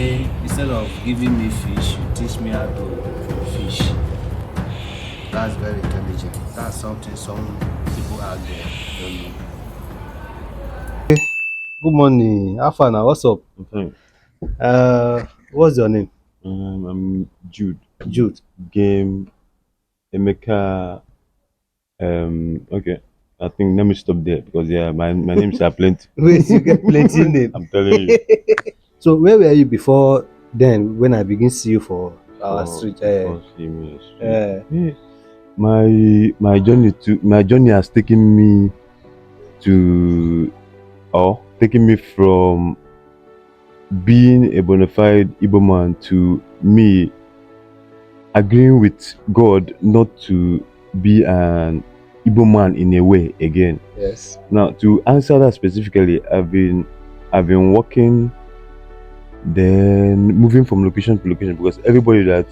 say instead of giving me fish, you teach me how to fish. That's very intelligent. That's something some people out there don't know. Good morning. How far now? What's up? Fine. What's your name? I'm Jude. Jude. Game Emeka. Okay. I think let me stop there because my names are plenty. Wait, you get plenty name. I'm telling you. So where were you before then when I begin see you for our For street? for serious. Uh, My journey has taken me to or taken me from being a bona fide Igbo man to me agreeing with God not to be an Igbo man in a way again. yes. Now, to answer that specifically, I've been working, then moving from location to location because everybody that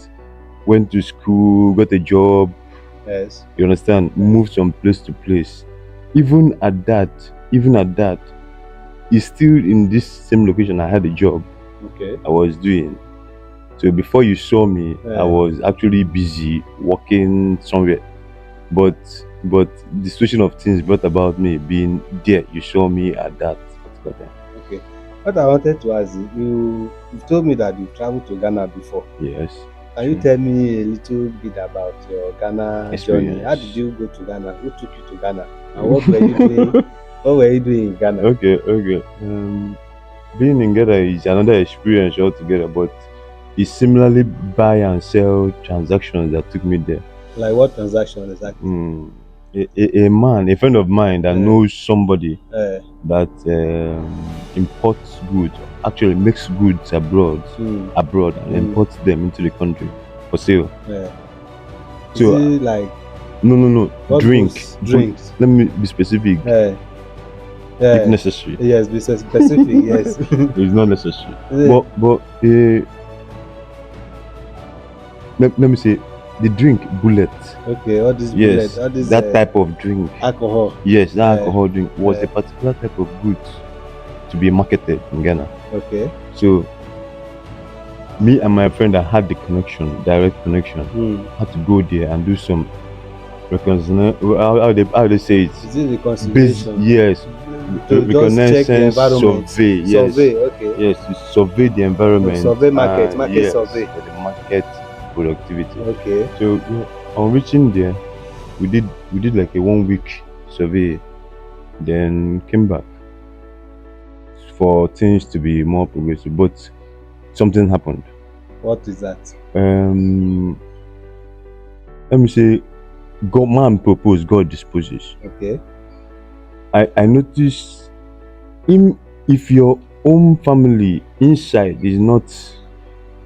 went to school, got a job, Yes. you understand, moved from place to place. Even at that, even at that, it's still in this same location. I had a job Okay. I was doing. So before you saw me, I was actually busy working somewhere. But the situation of things brought about me being there. You saw me at that particular time. Okay. What I wanted to ask you told me that you traveled to Ghana before. Yes. Can you tell me a little bit about your Ghana journey? How Experience. did you go to Ghana? Who took you to Ghana? And what were you doing? What were you doing in Ghana? Okay. Being in Ghana is another experience altogether, but it's similarly buy and sell transactions that took me there. Like what transaction exactly? A friend of mine that knows somebody Uh, that imports goods, actually makes goods abroad and imports them into the country for sale. Is So it like no, what drink. goods? Drinks. Let me be specific if necessary. Yes, be specific. Yes. It's not necessary. But let me say the drink bullet. Okay, all this Yes, bullet, all this that type of drink. alcohol. Yes, that alcohol drink was a particular type of goods to be marketed in Ghana. Okay. So me and my friend that had the connection, direct connection, had to go there and do some how they say it? Is it reconciliation? Yes. To just check the environment. Survey. Yes. Survey, okay. Yes, to survey the environment. Survey market, yes, survey. For the market productivity. Okay. So on reaching there, we did like a 1 week survey, then came back for things to be more progressive. But something happened. What is that? Let me say, God man proposes, God disposes. Okay. I noticed if your own family inside is not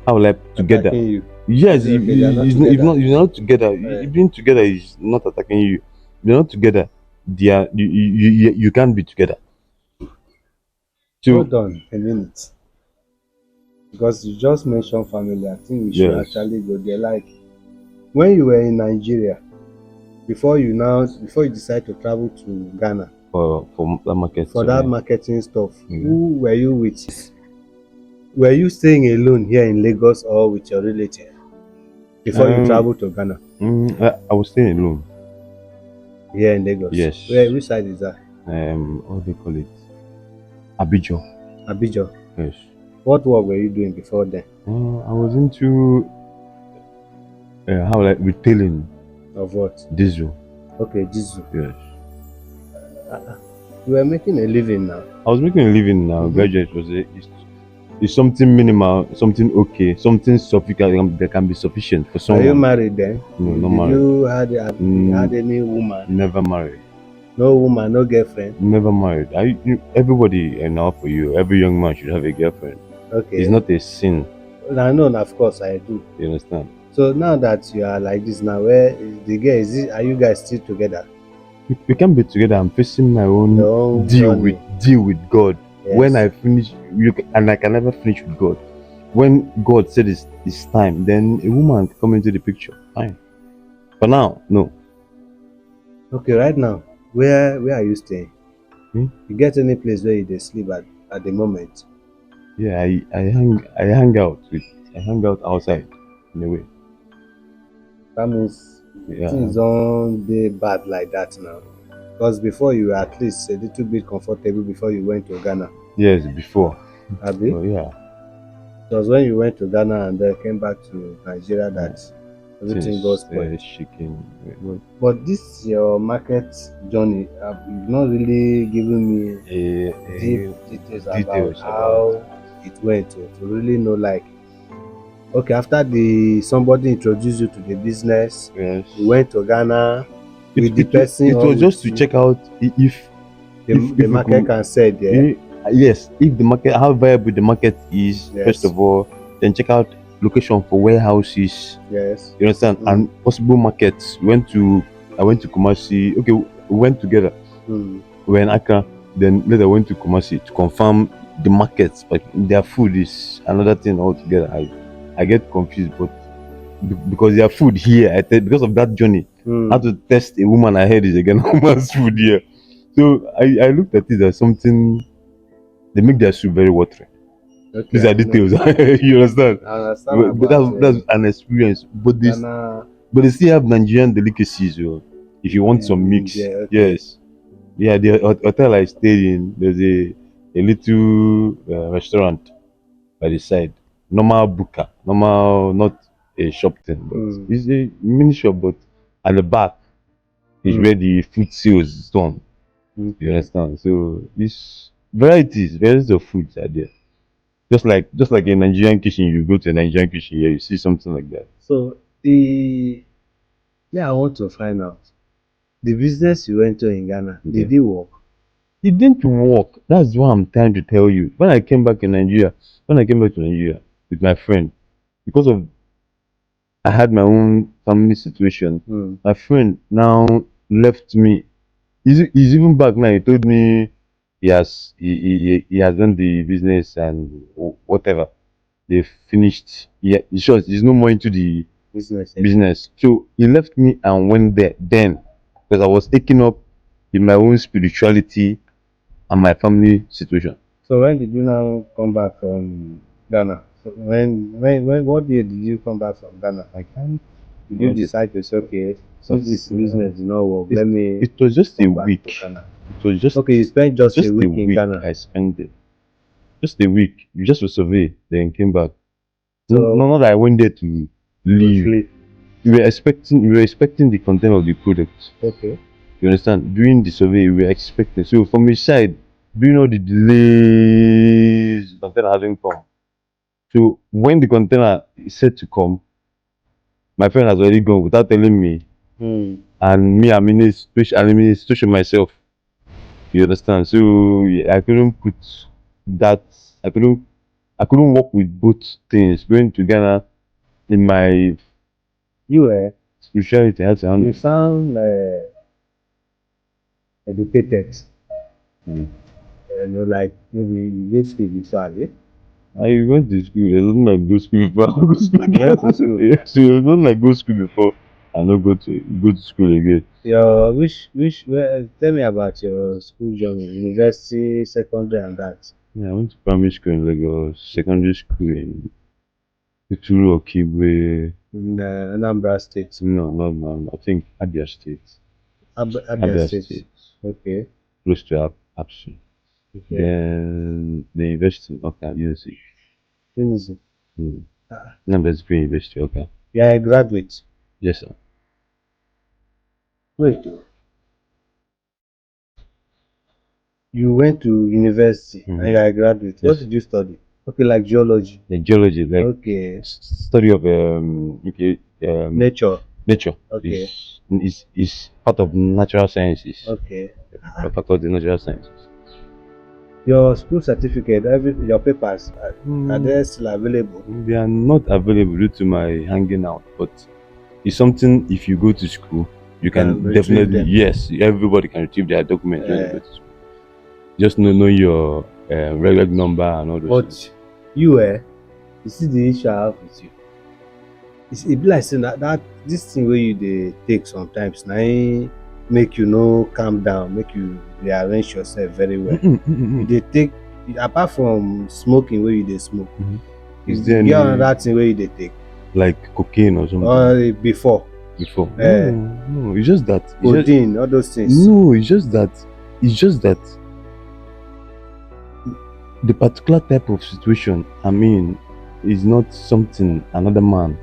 how like together. You. Yes, Okay, if not together, being together is not attacking you. If they're not together, you can't be together. So, hold on a minute. Because you just mentioned family, I think we should actually go there. Like when you were in Nigeria, before you decide to travel to Ghana for that market. For that marketing stuff, who were you with? Were you staying alone here in Lagos or with your relative before you traveled to Ghana? I was staying alone. Here in Lagos? Yes. Which side is that? What do they call it? Abidjan. Abidjan? Yes. What work were you doing before then? I was into retailing. Of what? Diesel. Okay, diesel. Yes. You were making a living now. I was making a living now. Graduate it's something minimal, something okay, something sufficient that can be sufficient for someone. Are you married then? No, not married. Did you had any woman? Never married. No woman, no girlfriend? Never married. Everybody enough for you. Every young man should have a girlfriend. Okay. It's not a sin. I know, of course I do. You understand? So now that you are like this now, where is the girl? Are you guys still together? We can't be together. I'm facing my own deal with God. Yes. When I finish, and I can never finish with God. When God said it's time, then a woman come into the picture. Fine. For now, no. Okay, right now, where are you staying? You get any place where you sleep at the moment? Yeah, I hang out outside in a way. That means Yeah. things don't dey bad like that now. Because before you were at least a little bit comfortable before you went to Ghana. Yes, before. Abi? But yeah, It was when you went to Ghana and then came back to Nigeria yeah. that everything got Things spoiled. shaking. But But this your market journey, you've not really given me deep details about details about how it went to really know like okay after the somebody introduced you to the business, yes. you went to Ghana with the It person it or was just with to you, check out the if we market could. can sell there. Eh, yes, if the market, how viable the market is, first Yes, of all, then check out location for warehouses. yes. You understand? Mm, And possible markets. I went to Kumasi. Okay, we went together. mm, We were in Accra. Then later went to Kumasi to confirm the markets. Like their food is another thing altogether. I get confused, but because their food here, because of that journey, I had mm. to test a woman I heard is again woman's food here. So I looked at it as something. They make their soup very watery. Okay, These I are know. details. You understand? I understand But about that's an experience. Ghana But they still have Nigerian delicacies. If you want some in mix, there. Okay. yes, yeah. The hotel I stayed in, there's a little restaurant by the side. Normal buka, normal, not a shop thing, but Mm, it's a mini shop. But at the back is mm. where the food sales is done. You Okay. understand? So these varieties of foods are there. Just like a Nigerian kitchen, you go to a Nigerian kitchen here, you see something like that. So the yeah, I want to find out the business you went to in Ghana. Okay. Did it work? It didn't work. That's what I'm trying to tell you. When I came back to Nigeria with my friend, because of I had my own family situation, Mm. my friend now left me. He's even back now. He told me he has done the business and whatever. They finished. Yeah, in short, he's no more into the Business again. business. So he left me and went there then because I was taking up in my own spirituality and my family situation. So when did you now come back from Ghana? So when what year did you come back from Ghana? I can't. Did you Was it? decide to say okay, since this Was, business did not work, it, let me it was just a come back to week. Ghana? It was Okay, you spent just a just a week in week. Ghana. I spent it just a week. Just to survey, then came back. So Not that I went there to to leave. sleep. We were expecting the content of the product. Okay. You understand? During the survey, we were expecting. So from his side, during all the delays, the container hasn't come. So when the container is set to come, my friend has already gone without telling me. Hmm. And me, I'm in a situation myself. You understand? So yeah, I couldn't put that. I couldn't. I couldn't work with both things. Going to Ghana in my You spirituality, I had to you handle. sound educated. Mm. Like maybe you speak visually. I went to school. I don't like go school before. I go to school You again. went to school. Yeah, so I don't like go school before. I don't go to school again. Your which tell me about your school journey, university, secondary, and that. Yeah, I went to primary school in Lagos, secondary school in Ituru Okigwe. In Anambra State, No. I think Abia State. Abia Abia State. State, Okay. close to Apsu. Okay. Then the university, okay, USC. Easy. Hmm. Ah, Numbers Green University, okay. you are a graduate. Yes, sir. Wait, you went to university and Mm-hmm. you are a graduate. What Yes. did you study? Okay, like geology. The geology, like Okay. study of okay, Nature. nature Okay. is part of natural sciences. Okay. A faculty of natural sciences. Your school certificate, your papers, are Mm, they still available? they are not available due to my hanging out, but it's something if you go to school, you You can can retrieve definitely, them. yes, everybody can retrieve their documents when they go Uh, to school. Just know your regular number and all those things. but you, you see the issue I have with you. It be like saying that this thing where you they take sometimes now make you know calm down, make you rearrange yourself very well. Mm-mm, mm-mm, You mm. they take apart from smoking where you dey smoke, Is there you get any another thing where you dey take like cocaine or something or before before? No, it's just that. codeine, all those things? No, it's just that. It's just that the particular type of situation I'm in is not something another man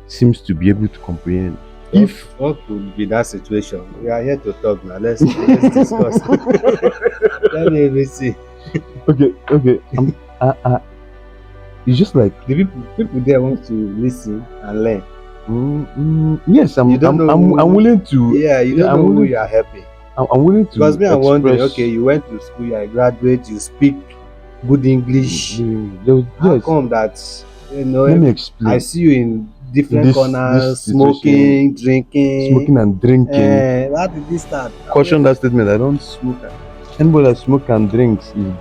seems to be able to comprehend. If What could be that situation? We are here to talk now. Let's discuss. Let me even see. okay, it's just like The people there want to listen and learn. yes, You don't know I'm willing to. Yeah, you don't know who you are helping. I'm willing to. Because me, I'm wondering. express- Okay, you went to school, you are a graduate, you speak good English. How Yes, come that let me explain. I see you in different This corners, situation, smoking, drinking. smoking and drinking. How did this start? Caution that statement. I don't smoke. Anybody that smoke and drinks is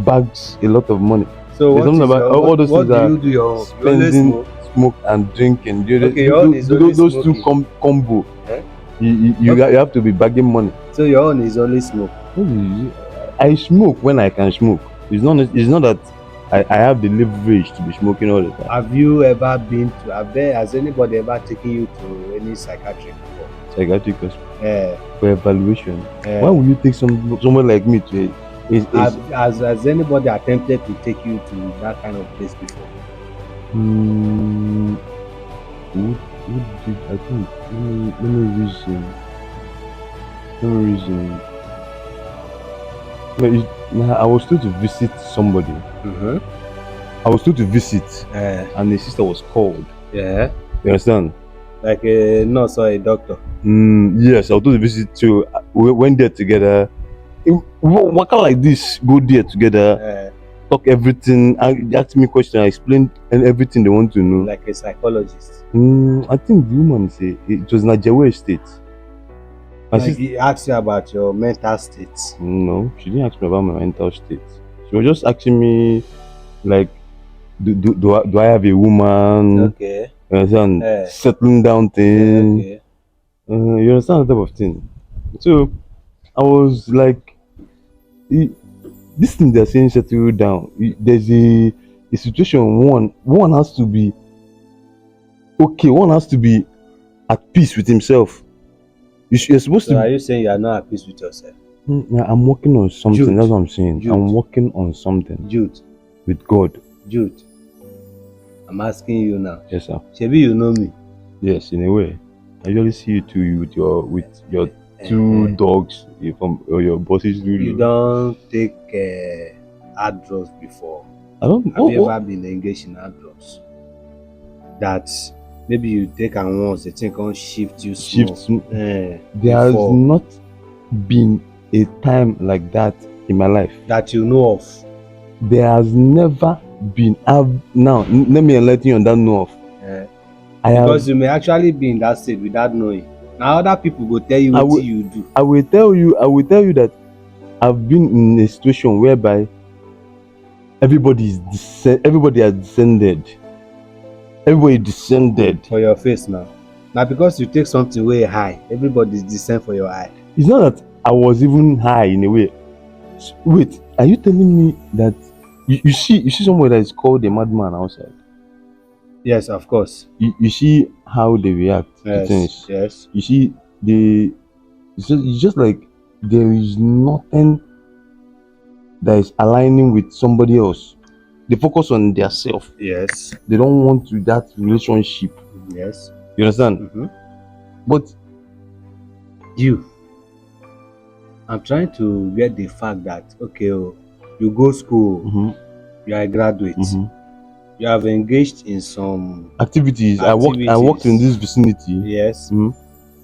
bags a lot of money. So There's something about all those what things do are you do? You always spending, smoke? smoke and drinking. Okay, your own is only Those two smoking. combo. Eh? You have to be bagging money. So your own is only smoke. I smoke when I can smoke. It's not that I have the leverage to be smoking all the time. Have you ever been to? Has anybody ever taken you to any psychiatric before? Psychiatric hospital Yeah. for evaluation. Why would you take someone like me to Has anybody attempted to take you to that kind of place before? Who did I think? Let me reason. I was told to visit somebody. I was told to visit, and the sister was called. Yeah. You understand? Like a nurse or a doctor. Yes, I was told to visit too. We went there together. What kind like this? Go there together. Talk everything. Ask me questions. I explained everything they want to know. Like a psychologist. I think the woman said it was Nigeria State. He asked you about your mental state. No, she didn't ask me about my mental state. She was just asking me, like, do I have a woman? Okay. You understand? Settling down thing. Okay. You understand that type of thing. So I was like, this thing they're saying settle down. There's a situation. One has to be okay. One has to be at peace with himself. You're supposed to. Are you saying you are not at peace with yourself? I'm working on something. Jude. That's what I'm saying. Jude. I'm working on something. Jude. With God. Jude. I'm asking you now. Yes, sir. Shebi, you know me. Yes, in a way. I usually see you too with your two dogs from your bosses. You don't take hard drugs before. I don't. Have you ever been engaged in hard drugs? That maybe you take and once the thing can shift you small. There has not been a time like that in my life that you know of. There has never been. Now let me enlighten you on that know of. Because you may actually be in that state without knowing. Now other people will tell you what you do. I will tell you that I've been in a situation whereby everybody has descended. Everybody descended. For your face now. Now because you take something way high, everybody's descend for your eye. It's not that I was even high in a way. Wait, are you telling me that you see somebody that is called a madman outside? Yes, of course. You see how they react to things. Yes. You see it's just like there is nothing that is aligning with somebody else. They focus on their self. Yes. They don't want to that relationship. Yes. You understand? But I'm trying to get the fact that you go school, you are a graduate, you have engaged in some activities. I worked in this vicinity. Yes.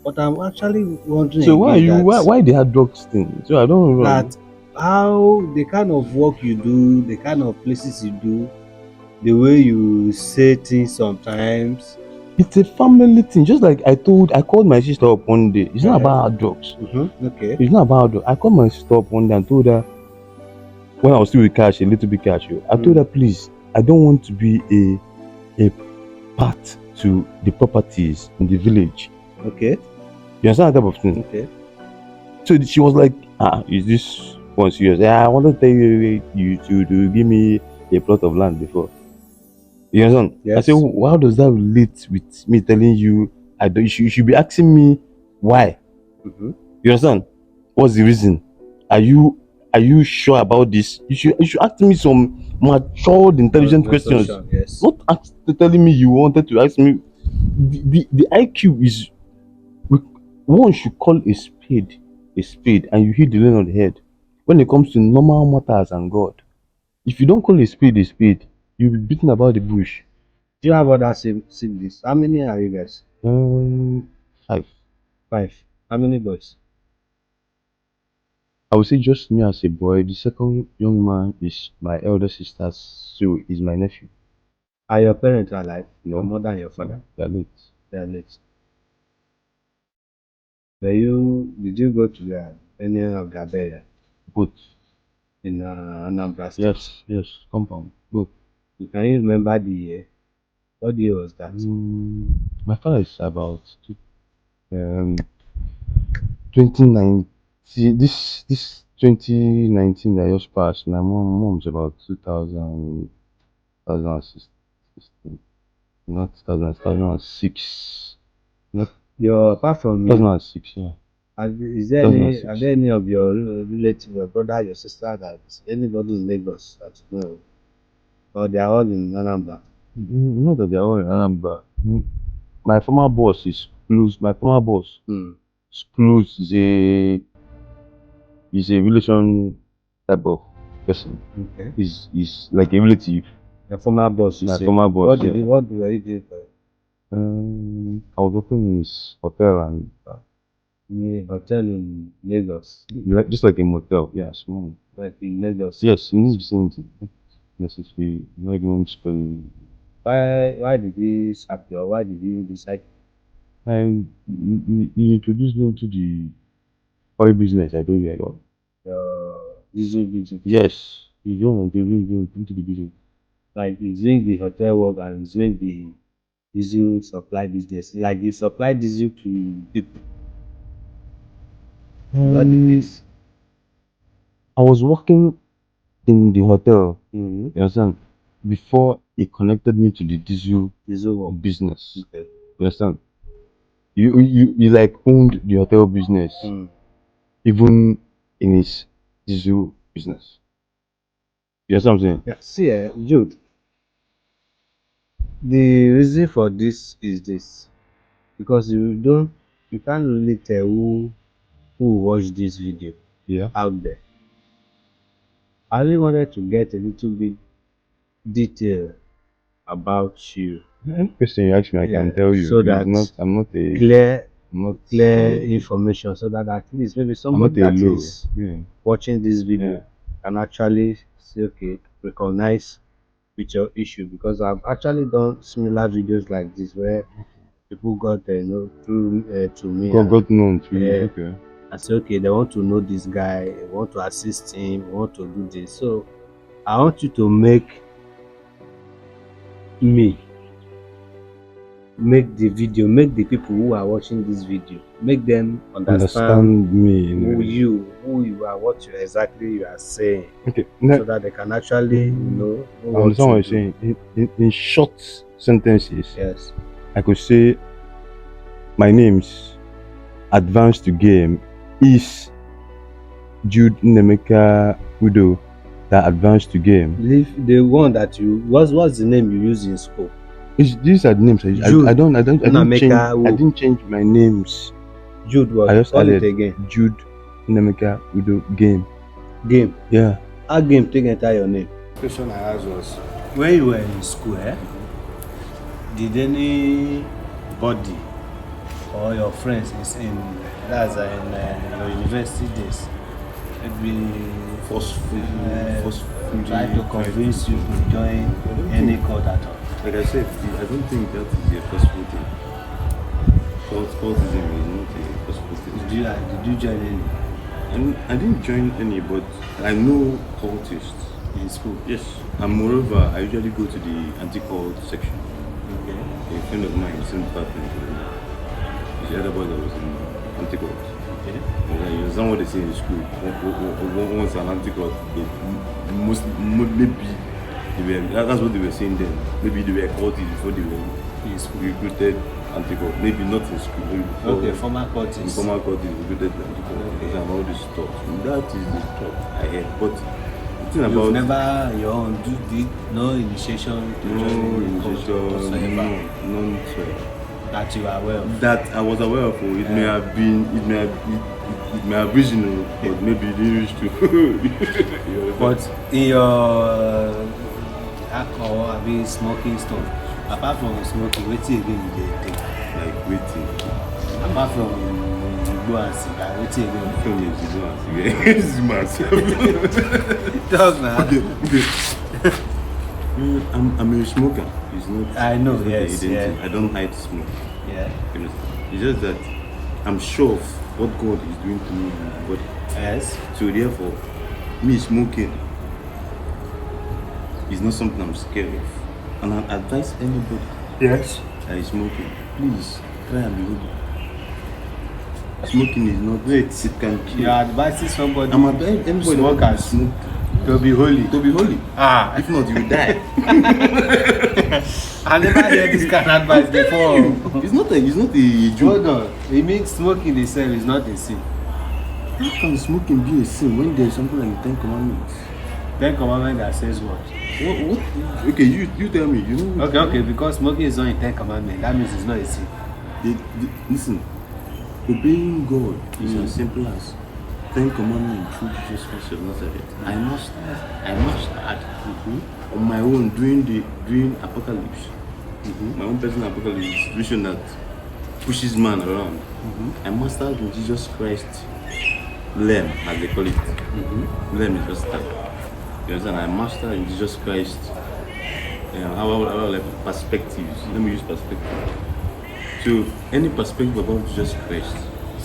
But I'm actually wondering. So why they had drugs thing? So I don't know that how the kind of work you do, the kind of places you do, the way you say things sometimes. It's a family thing. Just like I called my sister up one day. It's not about her drugs. Okay. It's not about drugs. I called my sister up one day and told her, when I was still with cash, a little bit cash. I told her, please, I don't want to be a part to the properties in the village. Okay. You understand that type of thing? Okay. So she was like, is this once years. Yeah, I wanted to tell you to give me a plot of land before. You understand? I say, Yes. how does that relate with me telling you I don't? You should be asking me why. Mm-hmm. You understand? What's the reason? Are you are you sure about this? You should ask me some matured, intelligent No questions. question. Yes. Not telling me you wanted to ask me. The IQ is one should call a spade, and you hit the nail on the head. When it comes to normal matters and God, if you don't call a spade, you'll be beating about the bush. Do you have other siblings? How many are you guys? Five. 5. How many boys? I would say just me as a boy. The second young man is my elder sister, so is my nephew. Are your parents alive? Your No, mother and your father? no, they're late. They are late. Did you go to any of their burial Both. in Anambra State? Yes, compound. Both. Can you remember the year? What year was that? My father is about um 2019. This 2019 that just passed. My mom's about 2016, not 2006. Not Apart from you, 2006, yeah. are 2006. there any of your relatives, your brother, your sister, that anybody in Lagos that you know, or they are all in Anambra? Not that they're all in Anambra. My former boss is close. My former boss Hmm. is close. Is a relation type of person. Okay. Is like a relative. Your former boss, you My say. former boss, yeah. What were you doing for I was working in his hotel and in a hotel in Lagos? just like a motel. Yeah, small. Like in Lagos. Yes, in the same thing. Necessarily, not even spelling. Why did he sack you, or why did you decide? And he introduced me to the oil business. I told you I got. Diesel business? Yes, he don't want to really go into the business. Like he's doing the hotel work and he's doing the diesel supply business. Like he supply diesel to people. What did this? I was working in the hotel. Mm-hmm. You understand? Before he connected me to the Diesel work. business. Okay. You understand? You like owned the hotel business, Mm. even in his diesel business. You understand what I'm saying? Yeah. See, Jude, the reason for this is this, because you can't really tell who watched this video Yeah. out there. I really wanted to get a little bit detail about you. Any question you ask me, I Yeah, can tell you. so It's that not. I'm not a. clear I'm not clear a. information, so that at least maybe I'm somebody not a that low. is Yeah. watching this Yeah. video can actually say, okay, recognize with your issue, because I've actually done similar videos like this where people got through to me Got known to you. uh, Okay. and say, okay, they want to know this guy, they want to assist him, want to do this. So I want you to me make the video, make the people who are watching this video, make them understand Understand me. who you are, what you are saying, Okay. Now, so that they can actually know I what understand to what you're do. saying. In short sentences, Yes. I could say my name's advanced to game is Jude Nemeka Udo that advanced to game. Leave the one that you what's the name you use in school? These are the names. Jude I didn't change my names. Jude I what? just Call it added again. Jude Nemeka Udo game. Game. Yeah. How game take enter your name? Question I asked was, when you were in school, did anybody or your friends is in your university days maybe Forcefully try to convince you to join any cult at all? Like I said, I don't think that is a possible thing. Cultism is not a possible thing. Did you join any? I didn't join any, but I know cultists In school? Yes, and moreover, I usually go to the anti-cult section. Okay. A friend of mine, same department, is the other boy that was in anti-cult. Okay. You understand what they say in school? Once an antidote, maybe that's what they were saying then. Maybe they were cultists before they were recruited antidote. Maybe not in school. Maybe before, okay, former cultists. Former cultists recruited antidote. Okay. And all this stuff. That is the stuff I heard. But the thing about never your own did no initiation to join initiation, none that you are aware of. That I was aware of. It may have been. It may have reasonable, but maybe it didn't reach to. But in your alcohol, I mean smoking stuff. Apart from smoking, what again you dey take? Like waiting. Apart from Igbo and cigar, what again? From Igbo and cigar, Talk now. Okay. I'm a smoker. It's not. I know. It's not Yes. Yeah. I don't hide smoke. Yeah. It's just that I'm sure of what God is doing to me in my body. Yes. So therefore, me smoking is not something I'm scared of. And I advise anybody Yes. that is smoking, please try and be holy. Smoking is not. Wait. It can kill. You are advising somebody. I'm advising anybody Smokers. smoke To be holy. to be holy. Ah. If not, you will die. I never heard this kind of advice before. It's not a joke. Hold on. It means smoking itself is not a sin. How can smoking be a sin when there's something like the Ten Commandments? 10 commandment that says what? What? Okay, you tell me. You know. Okay, because smoking is not in 10 commandment, that means it's not a sin. Listen, obeying God is as simple as 10 commandments through Jesus Christ of Nazareth. I must add on my own during apocalypse. My own personal apocalypse situation that pushes man around. I mastered in Jesus Christ lem, as they call it. Lem is just that. You understand? I mastered in Jesus Christ. How like perspectives. Let me use perspective. So any perspective about Jesus Christ,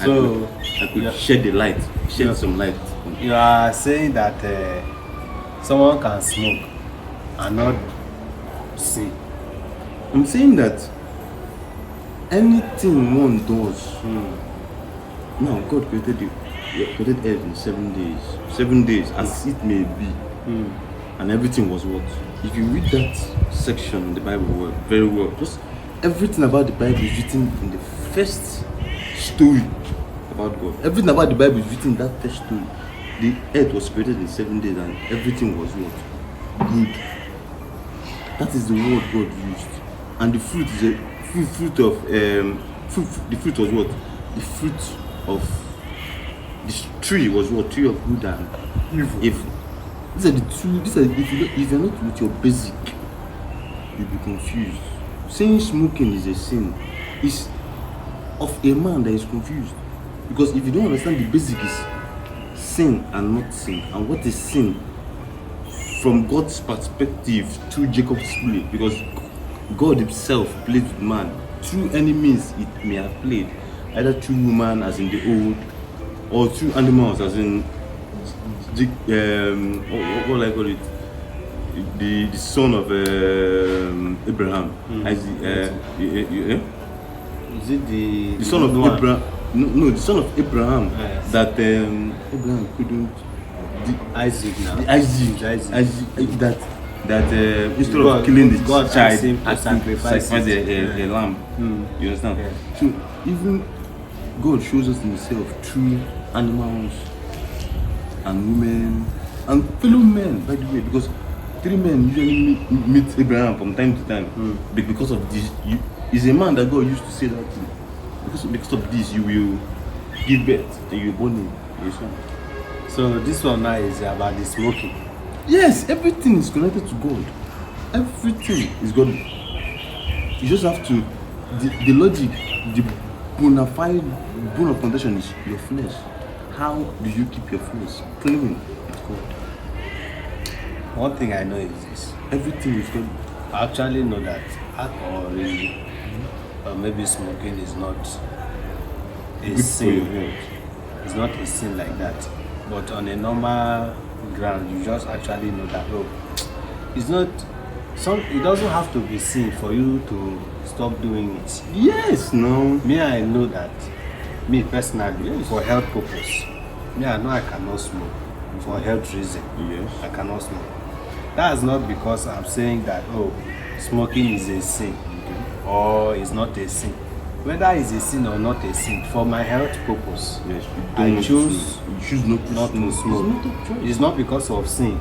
So I could shed the light, some light. you are saying that someone can smoke and not sin. I'm saying that anything one does, now God created earth in 7 days. 7 days, as it may be, and everything was what? If you read that section in the Bible very well, just everything about the Bible is written in the first story about God. Everything about the Bible is written in that first story. The earth was created in 7 days, and everything was what? Good. That is the word God used. And the fruit is the fruit was what? The fruit of this tree was what? Tree of good and evil. These are the two. If you're not with your basic, you'll be confused. Saying smoking is a sin is of a man that is confused. Because if you don't understand the basic is sin and not sin, and what is sin from God's perspective through Jacob's play, because God himself played with man through any means it may have played, either through woman as in the old, or through animals as in what I call it, the son of Abraham. Is it the son of Abraham? No, the son of Abraham. Yes. That Abraham couldn't. Isaac now. Isaac. That instead of killing the child, asked him to sacrifice a lamb. You understand? Yeah. So even God shows us himself through animals and women and fellow men, by the way, because 3 men usually meet Abraham from time to time. Because of this, he's a man that God used to say that to. Because of this, you will give birth and you will born him. So this one now is about the smoking. Yes, everything is connected to God. Everything is God. You just have to, the logic, the bone of foundation is your flesh. How do you keep your flesh clean with God? One thing I know is this. Everything is God. I actually know that alcohol really, or maybe smoking is not a sin. It's not a sin like that. But on a normal ground, you just actually know that it's not. It doesn't have to be sin for you to stop doing it. Yes, no. Me, I know that Me personally, for health purpose, me I know I cannot smoke for health reason. Yes. I cannot smoke. That's not because I'm saying that smoking is a sin or is not a sin. Whether it's a sin or not a sin, for my health purpose, Yes. I choose You choose not to smoke. It's not because of sin.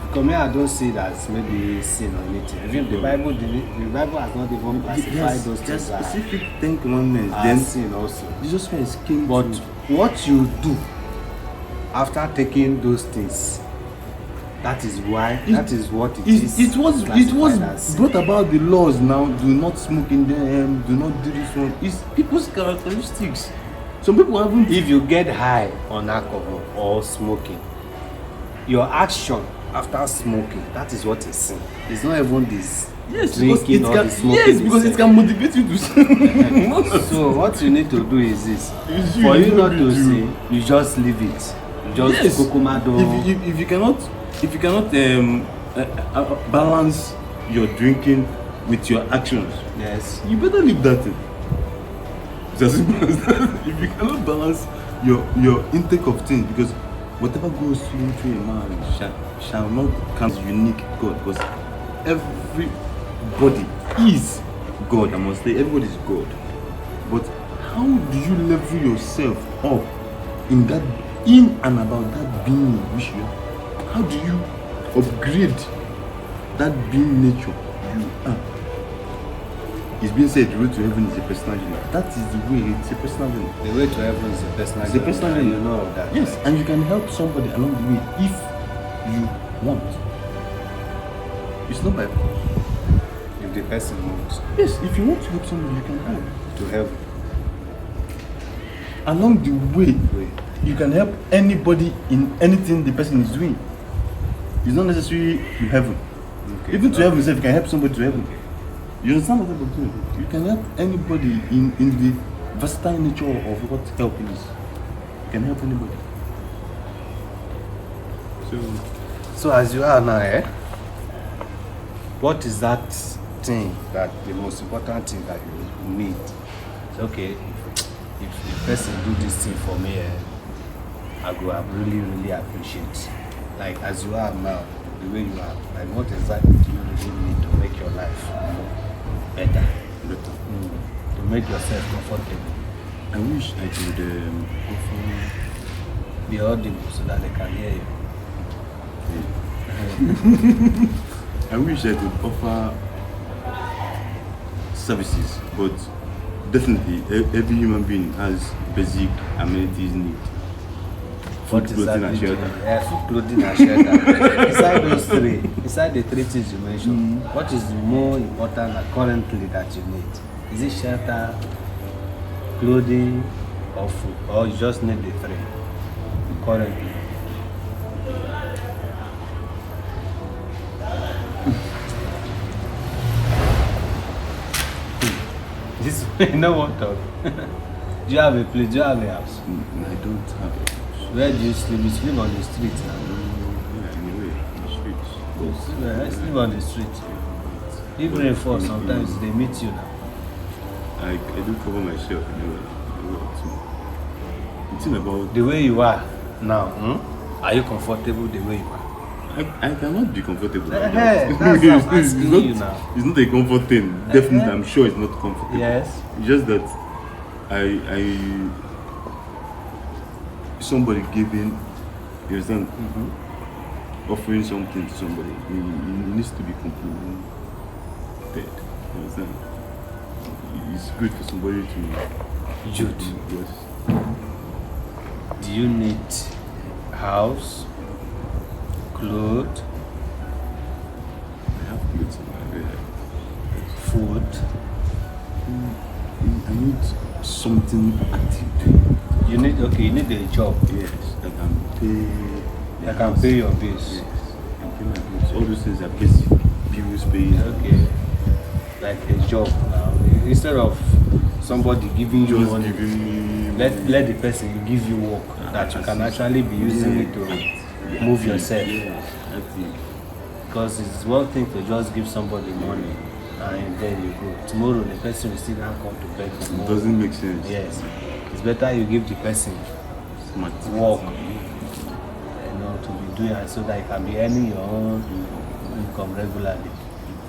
Because me, I don't see that as maybe sin or anything. Even the Bible has not even classified those things as specific 10 commandments. then sin also. Jesus Christ came But what you do after taking those things, that is what it is. It was classified as sin. brought about the laws now. Do not smoke in them. Do not do this one. It's people's characteristics. Some people haven't. If you get high on alcohol or smoking, your action after smoking, that is what is sin. It's not even this drinking or the smoking. Yes, because it can motivate you to sin. So what you need to do is this: for you not to sin, you just leave it. You just kokomado. If you cannot balance your drinking with your actions, Yes. you better leave that thing. It's as simple as that. If you cannot balance your intake of things, because whatever goes into a man shall not come as unique God, because everybody is God. I must say, everybody is God. But how do you level yourself up in and about that being which you are? How do you upgrade that being nature you are? It's been said the way to heaven is a personal journey. That is the way, it's a personal journey. The way to heaven is a personal It's a personal journey. journey. You know of that. Yes, and you can help somebody along the way if you want. It's not by force. If the person wants Yes, if you want to help somebody, you can help. to help. Along the way, you can help anybody in anything the person is doing. It's not necessarily to heaven. Okay. Even to heaven itself, you can help somebody to heaven. You understand what I'm doing? You can help anybody in the versatile nature of what help is. You can help anybody. So as you are now, what is that thing, that the most important thing that you need? Say, okay, if the person do this thing for me, I really appreciate. Like as you are now, the way you are, like what exactly do you really need to make your life better? To make yourself comfortable. I wish I could offer. Be audible so that they can hear you. I wish I could offer services, but definitely every human being has basic amenities need. What Food, is that clothing, and you shelter. do? Yeah, food, clothing, and shelter. Inside those three, inside the three things you mentioned, what is more important currently that you need? Is it shelter, clothing, or food? Or you just need the three currently? This you know what talk? Do you have a place? Do you have a house? I don't have a house. Where do you sleep? You sleep on the street now. Yeah, anyway, the streets. I sleep on the street. If rain falls, sometimes they meet you now. I do cover myself anyway. It's in about. The way you are now, are you comfortable the way you are? I cannot be comfortable. That's what I'm asking you now. It's not a comfort thing. Definitely, I'm sure it's not comfortable. Yes. It's just that I somebody giving, you understand, offering something to somebody, it needs to be completely dead. You understand? It's good for somebody to. Jude, Yes. do you need house, clothes, I have clothes in my bed. food? I need something active to. You need you need a job Yes, I can pay. that can pay your bills. Yes, I can pay my bills. All those things are basic. Bills paying. Okay. Like a job now. Instead of somebody giving you Just money, giving me. let the person give you work that you can actually be using it to move yourself. Yes, active. Because it's one thing to just give somebody money and then you go. Tomorrow the person will still now come to beg for It more. doesn't make sense. Yes, it's better you give the person Smart. work, to be doing it so that you can be earning your own income regularly.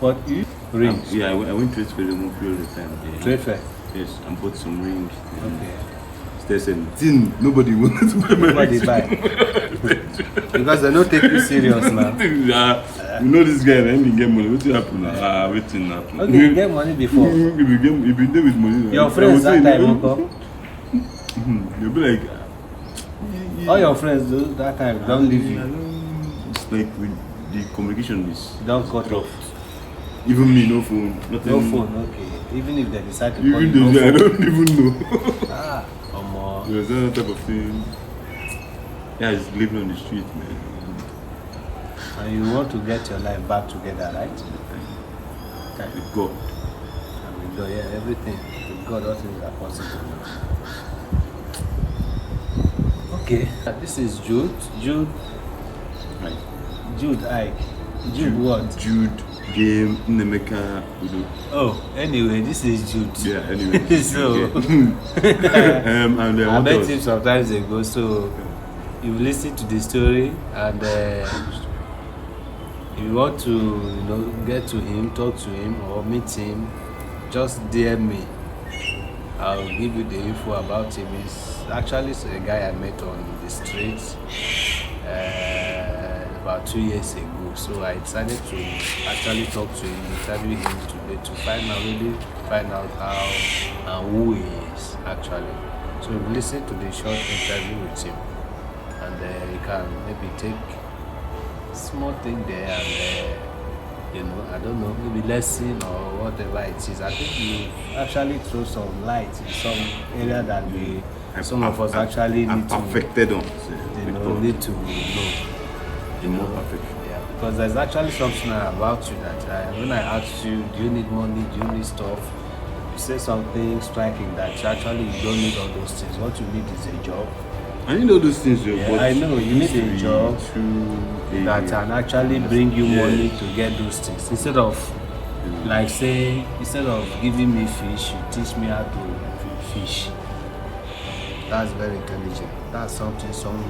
But you rings. Yeah, I went trade fair all the time. Yeah. Trade fair. Yes, and bought some rings. Okay. They said, nobody wanted to buy my Nobody rings. buy. Because they don't take you serious now. You know this guy, let me get money. What happen now? Waiting happen. Okay, you get money before. If you been there with money. Your friends that time, uncle. You'll be like, All your friends do that time don't leave you. It's like with the communication is Don't cut off. even me, no phone, nothing. No phone, okay. Even if they decide to call Even you, no though I phone. don't even know. There's There's that type of thing. Yeah, it's living on the street, man. And you want to get your life back together, right? With God. And with God, yeah, everything. With God, all things are possible. Okay, this is Jude. Jude. Right. Jude Ike. Jude what? Jude, Game, Nemeka, Udo. Oh, anyway, this is Jude. Yeah, anyway. So, and I what met else? him some times ago, so you listen to the story and if you want to get to him, talk to him or meet him, just DM me. I'll give you the info about him. He's actually a guy I met on the streets about 2 years ago. So I decided to actually talk to him, interview him today to find out how and who he is actually. So listen to the short interview with him, and you can maybe take small thing there and I don't know, maybe lesson or whatever it is. I think you actually throw some light in some area that some of us actually need to perfected on. need to know. More perfection. Yeah, because there's actually something about you that when I asked you, do you need money, do you need stuff, you say something striking that actually you don't need all those things. What you need is a job. I need all those things. Yeah, I know you need a job that can actually bring you money to get those things. Instead of instead of giving me fish, you teach me how to fish. That's very intelligent. That's something some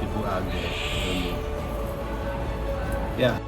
people out there don't know. Yeah.